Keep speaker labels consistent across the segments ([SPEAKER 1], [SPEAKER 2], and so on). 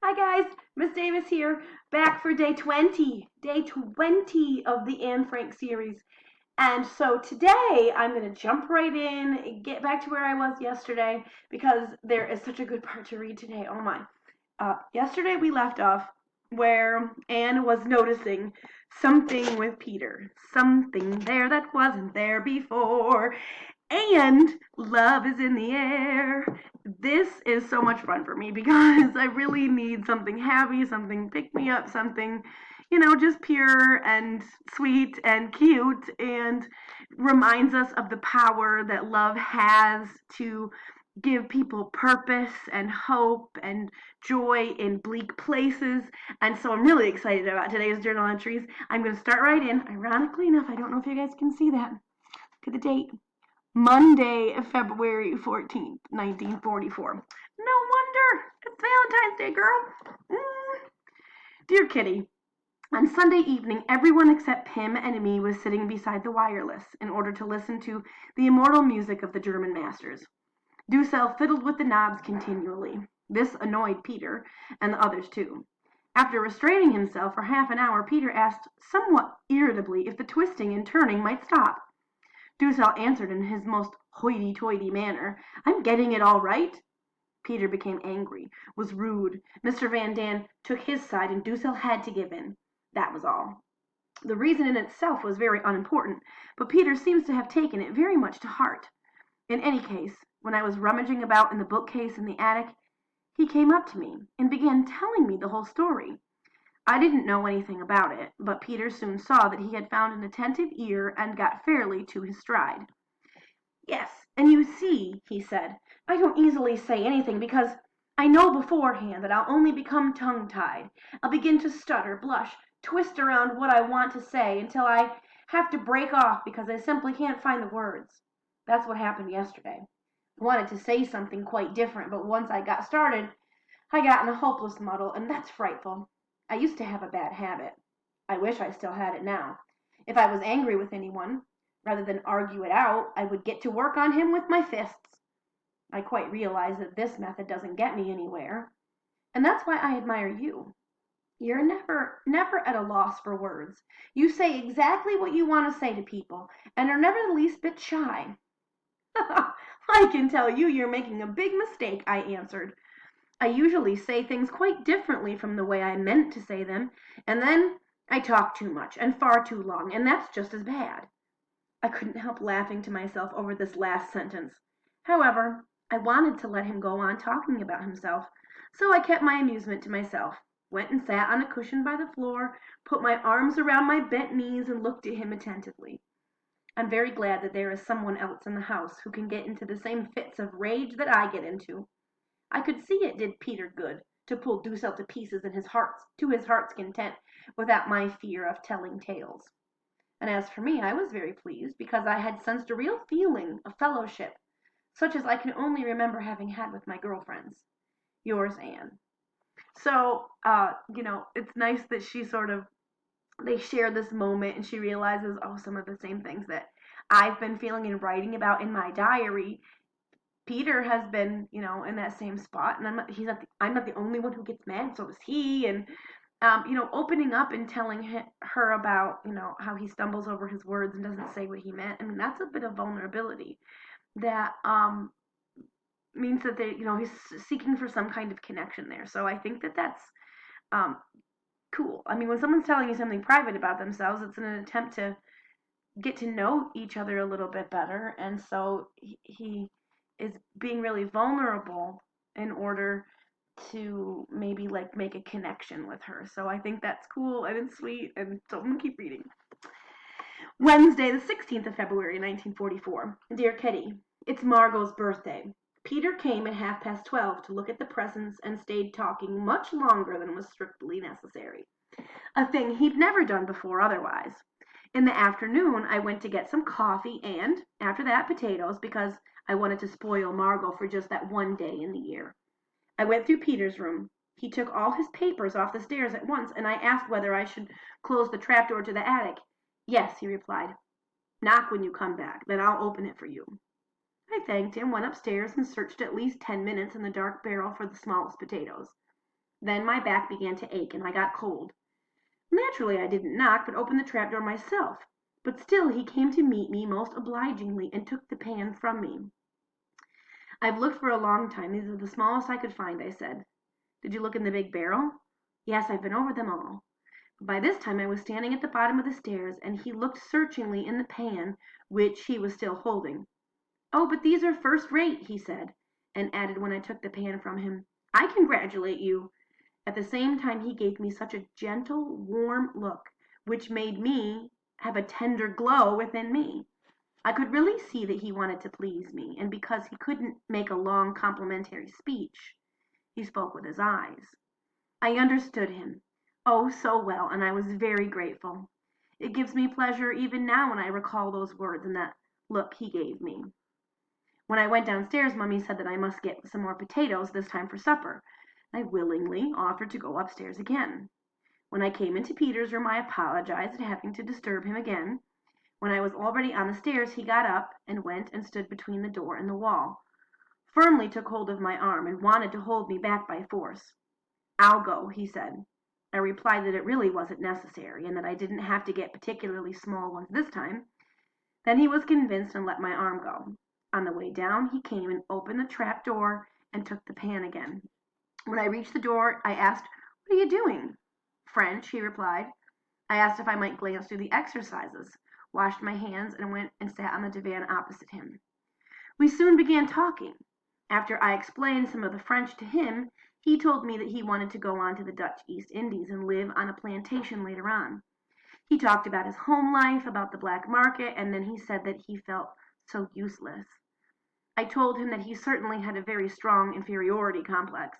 [SPEAKER 1] Hi guys, Miss Davis here, back for day 20. Day 20 of the Anne Frank series. And so today I'm going to jump right in, get back to where I was yesterday, because there is such a good part to read today. Oh my. Yesterday we left off where Anne was noticing something with Peter. Something there that wasn't there before. And love is in the air. This is so much fun for me because I really need something happy, something pick me up, something, just pure and sweet and cute and reminds us of the power that love has to give people purpose and hope and joy in bleak places. And so I'm really excited about today's journal entries. I'm going to start right in. Ironically enough, I don't know if you guys can see that. Look at the date. Monday, February 14th, 1944. No wonder. It's Valentine's Day, girl. Dear Kitty, on Sunday evening, everyone except Pim and me was sitting beside the wireless in order to listen to the immortal music of the German masters. Dussel fiddled with the knobs continually. This annoyed Peter, and the others too. After restraining himself for half an hour, Peter asked somewhat irritably if the twisting and turning might stop. Dussel answered in his most hoity-toity manner, "I'm getting it all right." Peter became angry, was rude. Mr. Van Daan took his side, and Dussel had to give in. That was all. The reason in itself was very unimportant, but Peter seems to have taken it very much to heart. In any case, when I was rummaging about in the bookcase in the attic, he came up to me and began telling me the whole story. I didn't know anything about it, but Peter soon saw that he had found an attentive ear and got fairly to his stride. "Yes, and you see," he said, "I don't easily say anything because I know beforehand that I'll only become tongue-tied. I'll begin to stutter, blush, twist around what I want to say until I have to break off because I simply can't find the words. That's what happened yesterday. I wanted to say something quite different, but once I got started, I got in a hopeless muddle, and that's frightful. I used to have a bad habit. I wish I still had it now. If I was angry with anyone, rather than argue it out, I would get to work on him with my fists. I quite realize that this method doesn't get me anywhere. And that's why I admire you. You're never at a loss for words. You say exactly what you want to say to people, and are never the least bit shy." "I can tell you're making a big mistake," I answered. "I usually say things quite differently from the way I meant to say them, and then I talk too much and far too long, and that's just as bad." I couldn't help laughing to myself over this last sentence. However, I wanted to let him go on talking about himself, so I kept my amusement to myself, went and sat on a cushion by the floor, put my arms around my bent knees, and looked at him attentively. I'm very glad that there is someone else in the house who can get into the same fits of rage that I get into. I could see it did Peter good to pull Dussel to pieces to his heart's content without my fear of telling tales. And as for me, I was very pleased because I had sensed a real feeling of fellowship, such as I can only remember having had with my girlfriends. Yours, Anne. So, it's nice that they share this moment and she realizes, oh, some of the same things that I've been feeling and writing about in my diary. Peter has been, in that same spot, and I'm not the only one who gets mad. So does he, and opening up and telling her about, how he stumbles over his words and doesn't say what he meant. I mean, that's a bit of vulnerability that means that he's seeking for some kind of connection there. So I think that that's um, cool. I mean, when someone's telling you something private about themselves, it's in an attempt to get to know each other a little bit better, and so he is being really vulnerable in order to maybe like make a connection with her. So I think that's cool and it's sweet, and so I'm gonna keep reading. Wednesday, the 16th of February, 1944. Dear Kitty, it's Margot's birthday. Peter came at 12:30 to look at the presents and stayed talking much longer than was strictly necessary. A thing he'd never done before otherwise. In the afternoon, I went to get some coffee and, after that, potatoes, because I wanted to spoil Margot for just that one day in the year. I went through Peter's room. He took all his papers off the stairs at once, and I asked whether I should close the trapdoor to the attic. "Yes," he replied. "Knock when you come back, then I'll open it for you." I thanked him, went upstairs, and searched at least 10 minutes in the dark barrel for the smallest potatoes. Then my back began to ache and I got cold. Naturally, I didn't knock, but opened the trapdoor myself. But still he came to meet me most obligingly and took the pan from me. "I've looked for a long time. These are the smallest I could find," I said. "Did you look in the big barrel?" "Yes, I've been over them all." By this time I was standing at the bottom of the stairs, and he looked searchingly in the pan, which he was still holding. "Oh, but these are first rate," he said, and added when I took the pan from him, "I congratulate you." At the same time he gave me such a gentle, warm look, which made me have a tender glow within me. I could really see that he wanted to please me, and because he couldn't make a long complimentary speech, he spoke with his eyes. I understood him, oh, so well, and I was very grateful. It gives me pleasure even now when I recall those words and that look he gave me. When I went downstairs, Mummy said that I must get some more potatoes, this time for supper. I willingly offered to go upstairs again. When I came into Peter's room, I apologized at having to disturb him again. When I was already on the stairs, he got up and went and stood between the door and the wall, firmly took hold of my arm, and wanted to hold me back by force. "I'll go," he said. I replied that it really wasn't necessary, and that I didn't have to get particularly small ones this time. Then he was convinced and let my arm go. On the way down, he came and opened the trap door and took the pan again. When I reached the door, I asked, "What are you doing?" "French," he replied. I asked if I might glance through the exercises, washed my hands, and went and sat on the divan opposite him. We soon began talking. After I explained some of the French to him, he told me that he wanted to go on to the Dutch East Indies and live on a plantation later on. He talked about his home life, about the black market, and then he said that he felt so useless. I told him that he certainly had a very strong inferiority complex.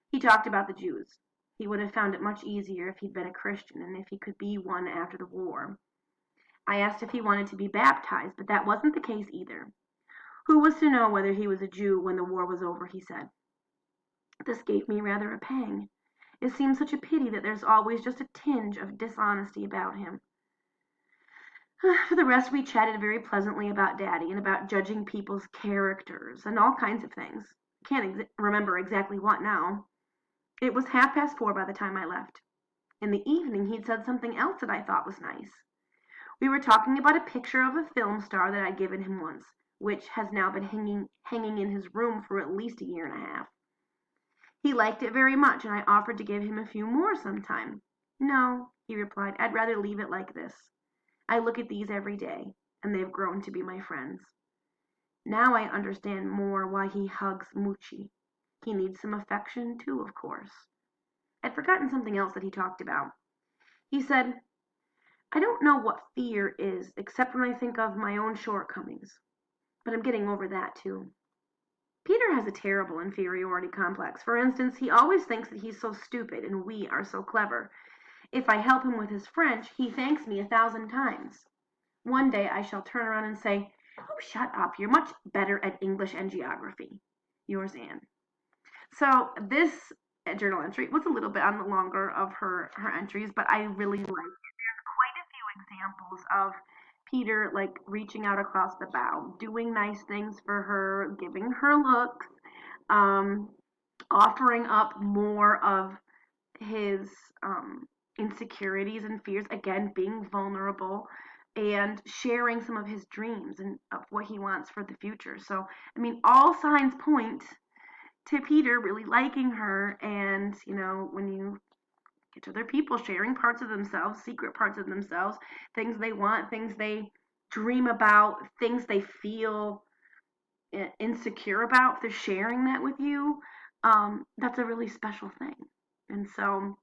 [SPEAKER 1] He talked about the Jews. He would have found it much easier if he'd been a Christian and if he could be one after the war. I asked if he wanted to be baptized, but that wasn't the case either. Who was to know whether he was a Jew when the war was over, he said. This gave me rather a pang. It seems such a pity that there's always just a tinge of dishonesty about him. For the rest, we chatted very pleasantly about Daddy and about judging people's characters and all kinds of things. Can't remember exactly what now. It was 4:30 by the time I left. In the evening he'd said something else that I thought was nice. We were talking about a picture of a film star that I'd given him once, which has now been hanging in his room for at least a year and a half. He liked it very much, and I offered to give him a few more sometime. "No," he replied, "I'd rather leave it like this. I look at these every day, and they've grown to be my friends." Now I understand more why he hugs Moochie. He needs some affection too, of course. I'd forgotten something else that he talked about. He said, "I don't know what fear is, except when I think of my own shortcomings. But I'm getting over that, too." Peter has a terrible inferiority complex. For instance, he always thinks that he's so stupid and we are so clever. If I help him with his French, he thanks me 1,000 times. One day I shall turn around and say, "Oh, shut up, you're much better at English and geography. Yours, Anne." So this journal entry was a little bit on the longer of her entries, but I really liked it. There's quite a few examples of Peter like reaching out across the bow, doing nice things for her, giving her looks, offering up more of his insecurities and fears, again being vulnerable, and sharing some of his dreams and of what he wants for the future. So, I mean, all signs point to Peter really liking her, and when you get to other people sharing parts of themselves, secret parts of themselves, things they want, things they dream about, things they feel insecure about, if they're sharing that with you, that's a really special thing. And so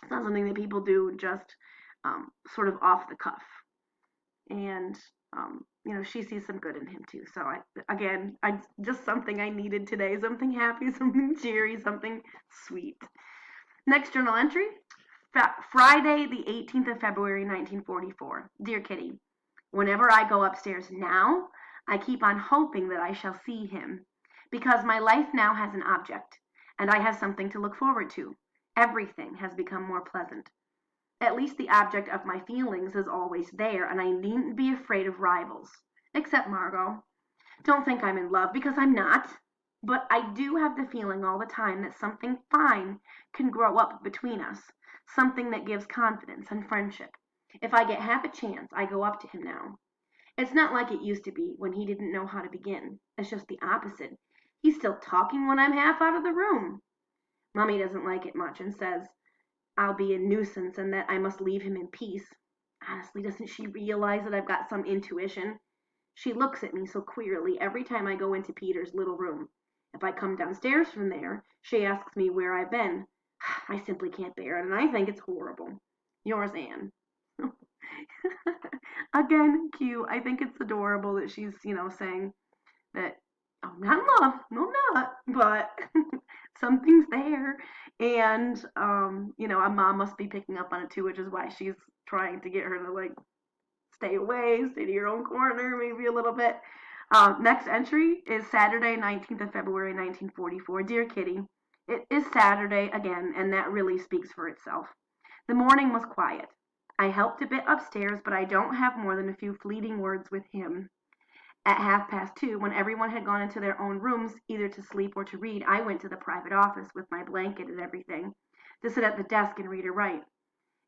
[SPEAKER 1] it's not something that people do just sort of off the cuff. And she sees some good in him too. So I just something I needed today, something happy, something cheery, something sweet. Next journal entry, Friday the 18th of February, 1944. Dear Kitty, whenever I go upstairs now, I keep on hoping that I shall see him, because my life now has an object, and I have something to look forward to. Everything has become more pleasant. At least the object of my feelings is always there, and I needn't be afraid of rivals. Except Margot. Don't think I'm in love, because I'm not. But I do have the feeling all the time that something fine can grow up between us, something that gives confidence and friendship. If I get half a chance, I go up to him now. It's not like it used to be when he didn't know how to begin. It's just the opposite. He's still talking when I'm half out of the room. Mummy doesn't like it much and says I'll be a nuisance and that I must leave him in peace. Honestly, doesn't she realize that I've got some intuition? She looks at me so queerly every time I go into Peter's little room. If I come downstairs from there, she asks me where I've been. I simply can't bear it, and I think it's horrible. Yours, Anne. Again, cute. I think it's adorable that she's, saying that I'm not in love. No, I'm not. But something's there. And, a mom must be picking up on it too, which is why she's trying to get her to, stay away, stay to your own corner, maybe a little bit. Next entry is Saturday, 19th of February, 1944. Dear Kitty, it is Saturday again, and that really speaks for itself. The morning was quiet. I helped a bit upstairs, but I don't have more than a few fleeting words with him. At 2:30, when everyone had gone into their own rooms, either to sleep or to read, I went to the private office with my blanket and everything, to sit at the desk and read or write.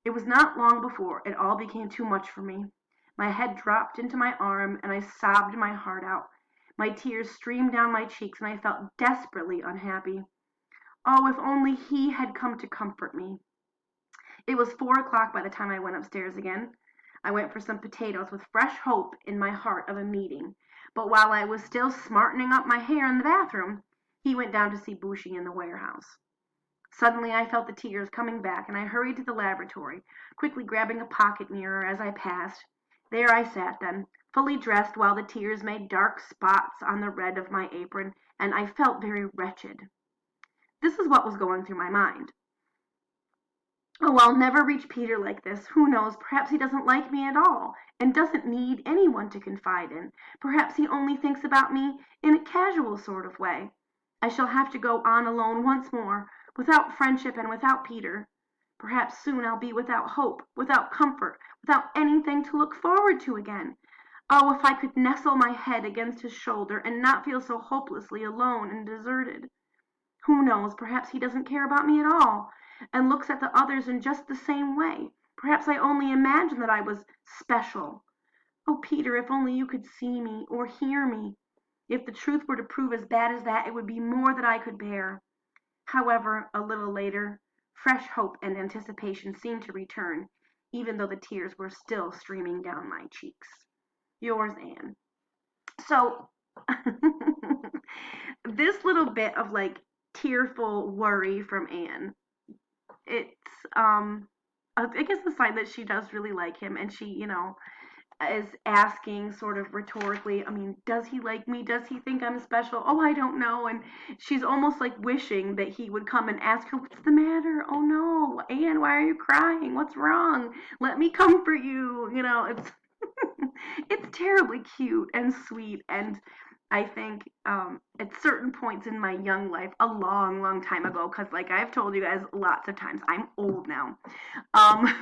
[SPEAKER 1] It was not long before it all became too much for me. My head dropped into my arm, and I sobbed my heart out. My tears streamed down my cheeks, and I felt desperately unhappy. Oh, if only he had come to comfort me. It was 4 o'clock by the time I went upstairs again. I went for some potatoes with fresh hope in my heart of a meeting. But while I was still smartening up my hair in the bathroom, he went down to see Bushy in the warehouse. Suddenly I felt the tears coming back, and I hurried to the laboratory, quickly grabbing a pocket mirror as I passed. There I sat then, fully dressed, while the tears made dark spots on the red of my apron, and I felt very wretched. This is what was going through my mind. Oh, I'll never reach Peter like this. Who knows? Perhaps he doesn't like me at all, and doesn't need anyone to confide in. Perhaps he only thinks about me in a casual sort of way. I shall have to go on alone once more, without friendship and without Peter. Perhaps soon I'll be without hope, without comfort, without anything to look forward to again. Oh, if I could nestle my head against his shoulder and not feel so hopelessly alone and deserted. Who knows? Perhaps he doesn't care about me at all, and looks at the others in just the same way. Perhaps I only imagined that I was special. Oh, Peter, if only you could see me or hear me. If the truth were to prove as bad as that, it would be more that I could bear. However, a little later, fresh hope and anticipation seemed to return, even though the tears were still streaming down my cheeks. Yours, Anne. So, this little bit of tearful worry from Anne, it's I guess a sign that she does really like him, and she is asking sort of rhetorically, I mean, does he like me? Does he think I'm special? Oh, I don't know. And she's almost like wishing that he would come and ask her, what's the matter? Oh no, Anne, why are you crying? What's wrong? Let me comfort you. It's it's terribly cute and sweet, and I think at certain points in my young life, a long, long time ago, because I've told you guys lots of times, I'm old now. Um,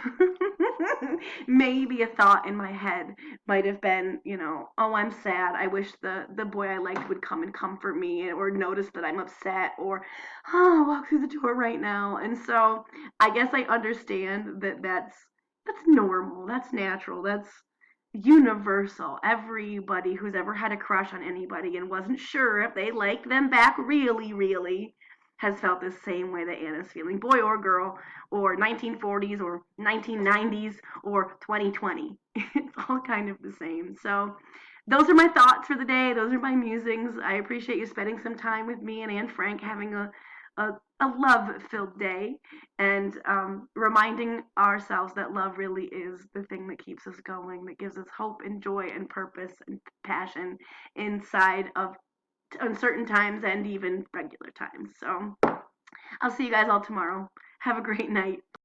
[SPEAKER 1] maybe a thought in my head might have been, oh, I'm sad. I wish the boy I liked would come and comfort me, or notice that I'm upset, or oh, walk through the door right now. And so I guess I understand that that's normal, that's natural, that's universal. Everybody who's ever had a crush on anybody and wasn't sure if they liked them back really, really has felt the same way that Anna's feeling, boy or girl, or 1940s or 1990s or 2020. It's all kind of the same. So those are my thoughts for the day. Those are my musings. I appreciate you spending some time with me and Anne Frank, having a, a love-filled day, and reminding ourselves that love really is the thing that keeps us going, that gives us hope and joy and purpose and passion inside of uncertain times and even regular times. So I'll see you guys all tomorrow. Have a great night.